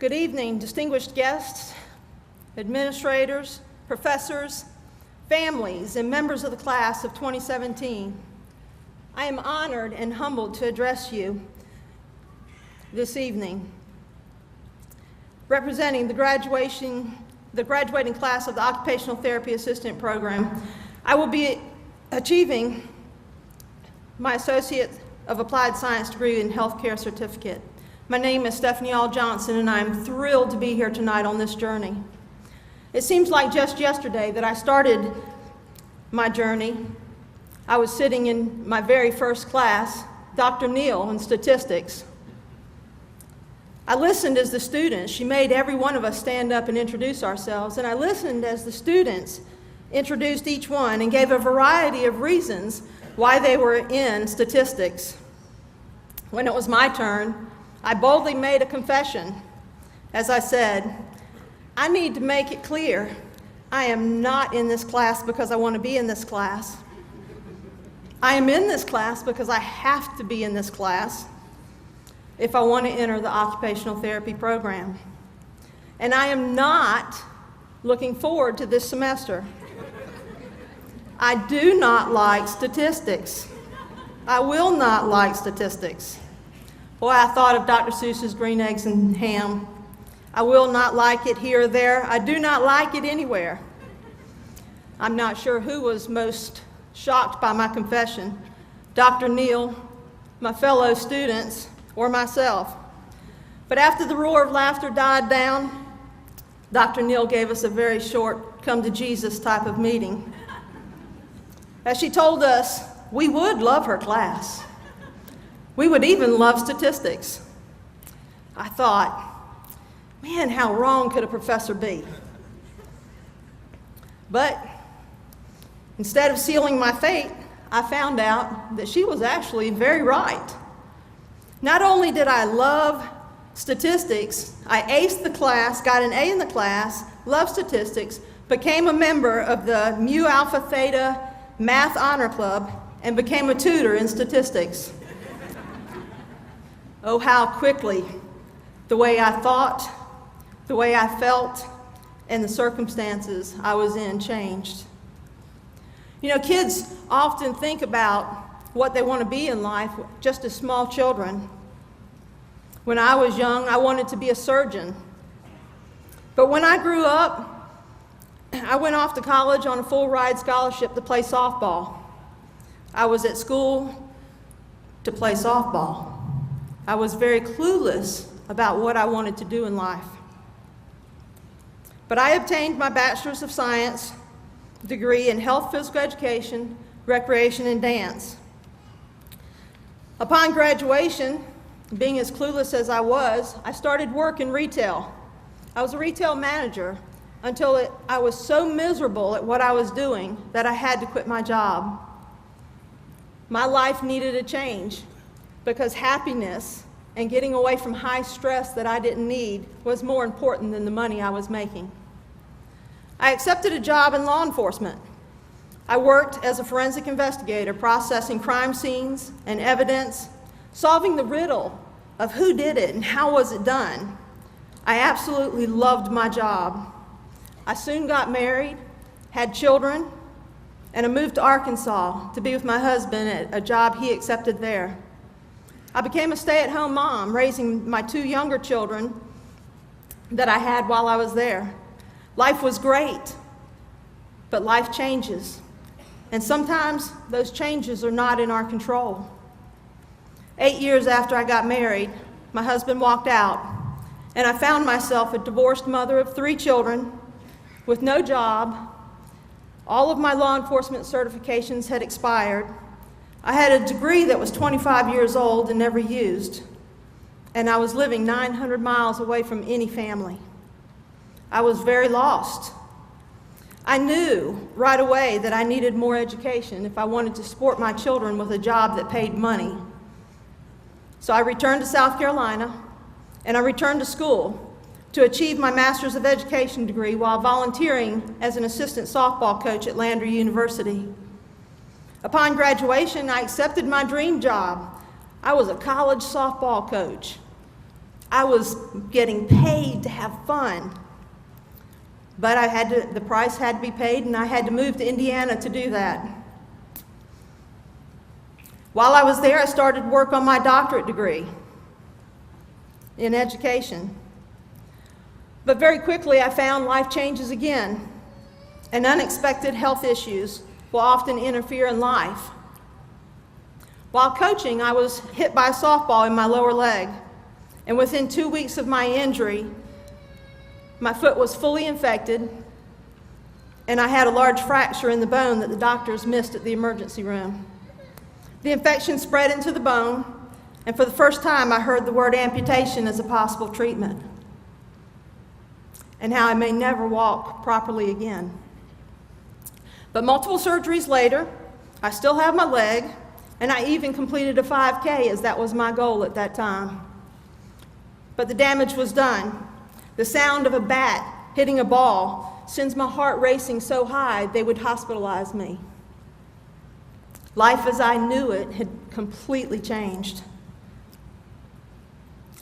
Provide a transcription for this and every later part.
Good evening, distinguished guests, administrators, professors, families, and members of the class of 2017. I am honored and humbled to address you this evening. Representing the graduating class of the Occupational Therapy Assistant Program, I will be achieving my Associate of Applied Science degree in Healthcare certificate. My name is Stephaniejohnson, and I'm thrilled to be here tonight on this journey. It seems like just yesterday that I started my journey. I was sitting in my very first class, Dr. Neal in statistics. I listened as the students, she made every one of us stand up and introduce ourselves, and I listened as the students introduced each one and gave a variety of reasons why they were in statistics. When it was my turn, I boldly made a confession. As I said, I need to make it clear, I am not in this class because I want to be in this class. I am in this class because I have to be in this class if I want to enter the occupational therapy program. And I am not looking forward to this semester. I do not like statistics. I will not like statistics. Boy, I thought of Dr. Seuss's Green Eggs and Ham. I will not like it here or there. I do not like it anywhere. I'm not sure who was most shocked by my confession, Dr. Neal, my fellow students, or myself. But after the roar of laughter died down, Dr. Neal gave us a very short come to Jesus type of meeting. As she told us, we would love her class. We would even love statistics. I thought, man, how wrong could a professor be? But instead of sealing my fate, I found out that she was actually very right. Not only did I love statistics, I aced the class, got an A in the class, loved statistics, became a member of the Mu Alpha Theta Math Honor Club, and became a tutor in statistics. Oh, how quickly the way I thought, the way I felt, and the circumstances I was in changed. You know, kids often think about what they want to be in life just as small children. When I was young, I wanted to be a surgeon. But when I grew up, I went off to college on a full ride scholarship to play softball. I was at school to play softball. I was very clueless about what I wanted to do in life. But I obtained my Bachelor's of Science degree in Health, Physical Education, Recreation, and Dance. Upon graduation, being as clueless as I started work in retail. I was a retail manager until I was so miserable at what I was doing that I had to quit my job. My life needed a change because happiness and getting away from high stress that I didn't need was more important than the money I was making. I accepted a job in law enforcement. I worked as a forensic investigator, processing crime scenes and evidence, solving the riddle of who did it and how was it done. I absolutely loved my job. I soon got married, had children, and I moved to Arkansas to be with my husband at a job he accepted there. I became a stay-at-home mom, raising my two younger children that I had while I was there. Life was great, but life changes. And sometimes those changes are not in our control. 8 years after I got married, my husband walked out, and I found myself a divorced mother of 3 children with no job. All of my law enforcement certifications had expired. I had a degree that was 25 years old and never used, and I was living 900 miles away from any family. I was very lost. I knew right away that I needed more education if I wanted to support my children with a job that paid money. So I returned to South Carolina, and I returned to school to achieve my Master's of Education degree while volunteering as an assistant softball coach at Lander University. Upon graduation, I accepted my dream job. I was a college softball coach. I was getting paid to have fun. But the price had to be paid, and I had to move to Indiana to do that. While I was there, I started work on my doctorate degree in education. But very quickly, I found life changes again, and unexpected health issues will often interfere in life. While coaching, I was hit by a softball in my lower leg, and within 2 weeks of my injury, my foot was fully infected, and I had a large fracture in the bone that the doctors missed at the emergency room. The infection spread into the bone, and for the first time, I heard the word amputation as a possible treatment, and how I may never walk properly again. But multiple surgeries later, I still have my leg, and I even completed a 5K, as that was my goal at that time. But the damage was done. The sound of a bat hitting a ball sends my heart racing so high they would hospitalize me. Life as I knew it had completely changed.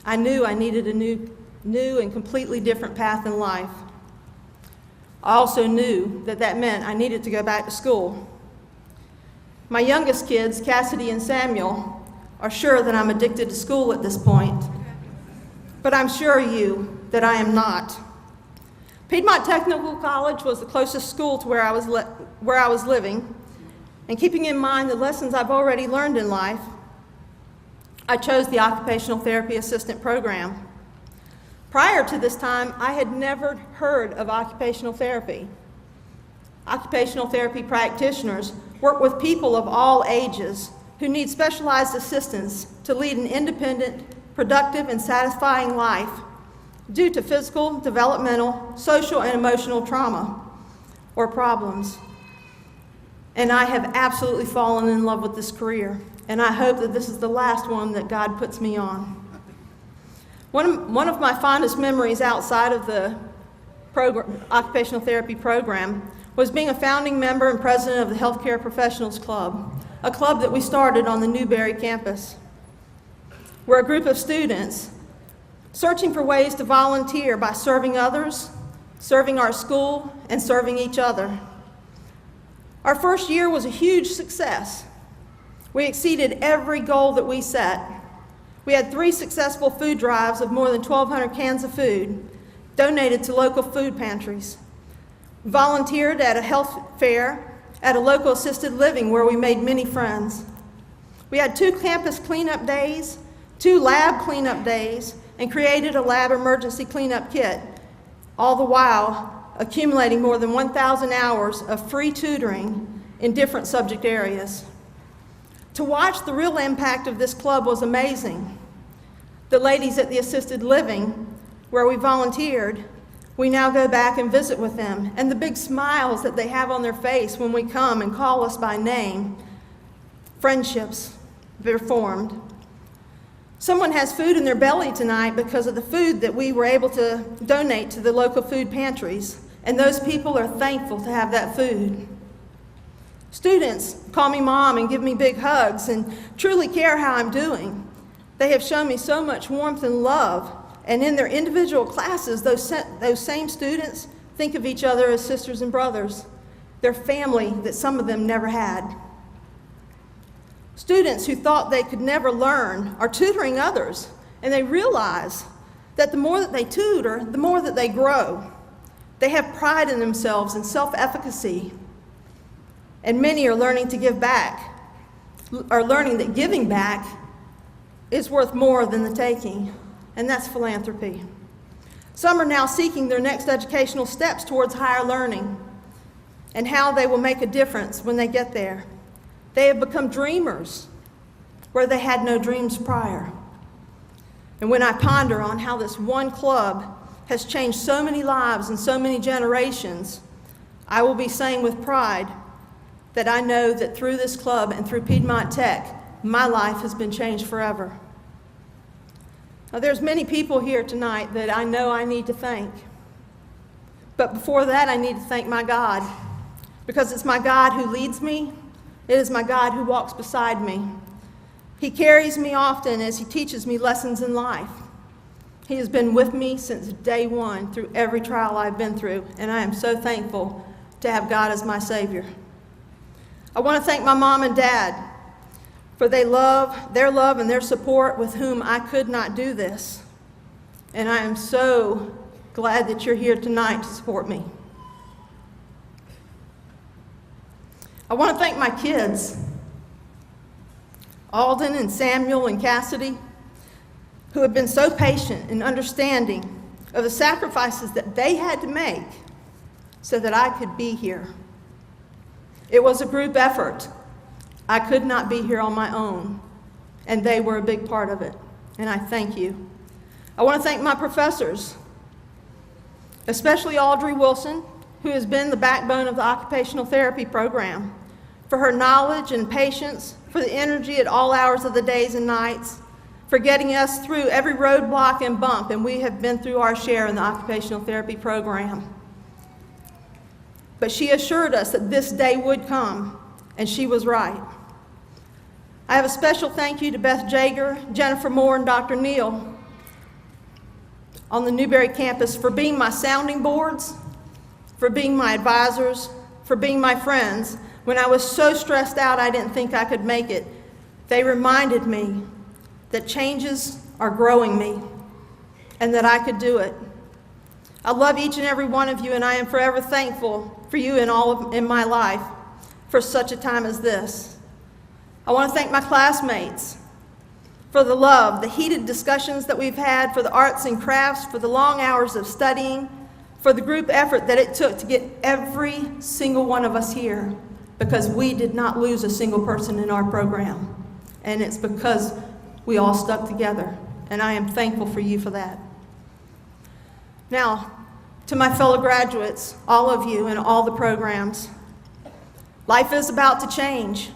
I knew I needed a new and completely different path in life. I also knew that that meant I needed to go back to school. My youngest kids, Cassidy and Samuel, are sure that I'm addicted to school at this point, but I'm sure you that I am not. Piedmont Technical College was the closest school to where I was living, and keeping in mind the lessons I've already learned in life, I chose the Occupational Therapy Assistant program. Prior to this time, I had never heard of occupational therapy. Occupational therapy practitioners work with people of all ages who need specialized assistance to lead an independent, productive, and satisfying life due to physical, developmental, social, and emotional trauma or problems. And I have absolutely fallen in love with this career, and I hope that this is the last one that God puts me on. One of my fondest memories outside of the occupational therapy program was being a founding member and president of the Healthcare Professionals Club, a club that we started on the Newberry campus. We're a group of students searching for ways to volunteer by serving others, serving our school, and serving each other. Our first year was a huge success. We exceeded every goal that we set. We had 3 successful food drives of more than 1,200 cans of food donated to local food pantries. Volunteered at a health fair at a local assisted living where we made many friends. We had 2 campus cleanup days, 2 lab cleanup days, and created a lab emergency cleanup kit, all the while accumulating more than 1,000 hours of free tutoring in different subject areas. To watch the real impact of this club was amazing. The ladies at the assisted living, where we volunteered, we now go back and visit with them, and the big smiles that they have on their face when we come and call us by name, friendships that are formed. Someone has food in their belly tonight because of the food that we were able to donate to the local food pantries, and those people are thankful to have that food. Students call me mom and give me big hugs and truly care how I'm doing. They have shown me so much warmth and love, and in their individual classes, those same students think of each other as sisters and brothers, their family that some of them never had. Students who thought they could never learn are tutoring others, and they realize that the more that they tutor, the more that they grow. They have pride in themselves and self-efficacy, and many are learning to give back, are learning that giving back is worth more than the taking, and that's philanthropy. Some are now seeking their next educational steps towards higher learning and how they will make a difference when they get there. They have become dreamers where they had no dreams prior. And when I ponder on how this one club has changed so many lives and so many generations, I will be saying with pride that I know that through this club and through Piedmont Tech, my life has been changed forever. Now, there's many people here tonight that I know I need to thank. But before that, I need to thank my God, because it's my God who leads me. It is my God who walks beside me. He carries me often as he teaches me lessons in life. He has been with me since day one through every trial I've been through, and I am so thankful to have God as my Savior. I want to thank my mom and dad for their love and their support, with whom I could not do this. And I am so glad that you're here tonight to support me. I want to thank my kids, Alden and Samuel and Cassidy, who have been so patient and understanding of the sacrifices that they had to make so that I could be here. It was a group effort. I could not be here on my own, and they were a big part of it, and I thank you. I want to thank my professors, especially Audrey Wilson, who has been the backbone of the occupational therapy program, for her knowledge and patience, for the energy at all hours of the days and nights, for getting us through every roadblock and bump, and we have been through our share in the occupational therapy program. But she assured us that this day would come, and she was right. I have a special thank you to Beth Jager, Jennifer Moore, and Dr. Neal on the Newberry campus for being my sounding boards, for being my advisors, for being my friends. When I was so stressed out I didn't think I could make it, they reminded me that changes are growing me and that I could do it. I love each and every one of you, and I am forever thankful for you in my life for such a time as this. I want to thank my classmates for the love, the heated discussions that we've had, for the arts and crafts, for the long hours of studying, for the group effort that it took to get every single one of us here, because we did not lose a single person in our program. And it's because we all stuck together, and I am thankful for you for that. Now, to my fellow graduates, all of you in all the programs, life is about to change.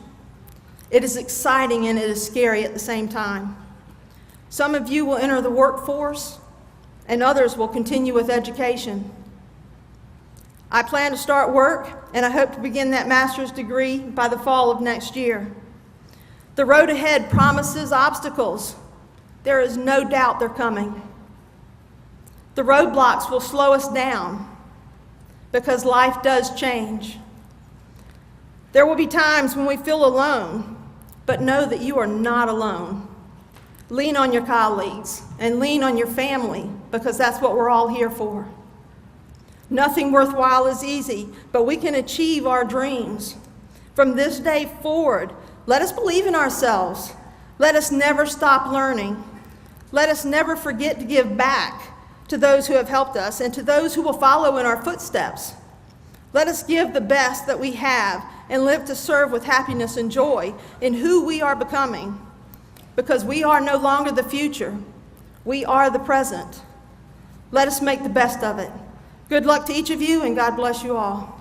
It is exciting and it is scary at the same time. Some of you will enter the workforce, and others will continue with education. I plan to start work, and I hope to begin that master's degree by the fall of next year. The road ahead promises obstacles. There is no doubt they're coming. The roadblocks will slow us down because life does change. There will be times when we feel alone, but know that you are not alone. Lean on your colleagues and lean on your family, because that's what we're all here for. Nothing worthwhile is easy, but we can achieve our dreams. From this day forward, let us believe in ourselves. Let us never stop learning. Let us never forget to give back to those who have helped us and to those who will follow in our footsteps. Let us give the best that we have and live to serve with happiness and joy in who we are becoming, because we are no longer the future. We are the present. Let us make the best of it. Good luck to each of you, and God bless you all.